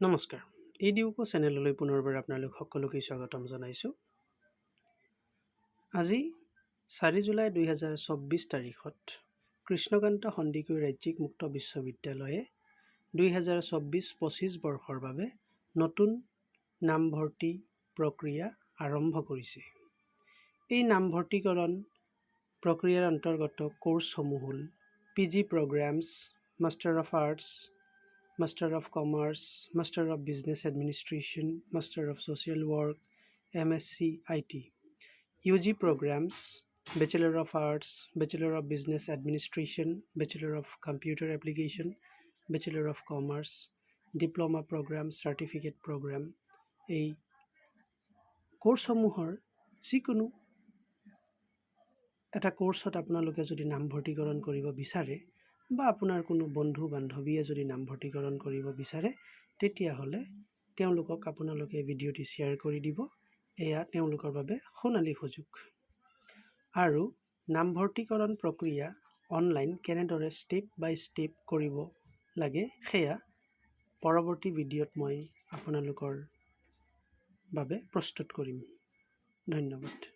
নমস্কাৰ। ইডিউকো চেনেললৈ পুনৰবাৰ আপোনালোক সকলোকে স্বাগতম জনাইছোঁ। আজি 4 জুলাই 2024 তাৰিখত কৃষ্ণকান্ত সন্দিকৈ ৰাজ্যিক মুক্ত বিশ্ববিদ্যালয়ে 2024-25 বৰ্ষৰ বাবে নতুন নামভৰ্তি প্ৰক্ৰিয়া আৰম্ভ কৰিছে। এই নামভৰ্তিকৰণ প্ৰক্ৰিয়াৰ অন্তৰ্গত কোৰ্চসমূহ হ'ল PG প্ৰগ্ৰামছ, master of arts, Master of Commerce, Master of Business Administration, Master of Social Work, MSc IT. UG programs, Bachelor of Arts, Bachelor of Business Administration, Bachelor of Computer Application, Bachelor of Commerce, Diploma Program, Certificate Program. এই কোৰ্চসমূহৰ যিকোনো এটা কোৰ্চত আপোনালোকে যদি নামভৰ্তিকৰণ কৰিব বিচাৰে বা আপোনাৰ কোনো বন্ধু বান্ধৱীয়ে যদি নামভৰ্তিকৰণ কৰিব বিচাৰে তেতিয়াহ'লে তেওঁলোকক আপোনালোকে ভিডিঅ'টি শ্বেয়াৰ কৰি দিব। এয়া তেওঁলোকৰ বাবে সোণালী সুযোগ। আৰু নামভৰ্তিকৰণ প্ৰক্ৰিয়া অনলাইন কেনেদৰে ষ্টেপ বাই ষ্টেপ কৰিব লাগে সেয়া পৰৱৰ্তী ভিডিঅ'ত মই আপোনালোকৰ বাবে প্ৰস্তুত কৰিম। ধন্যবাদ।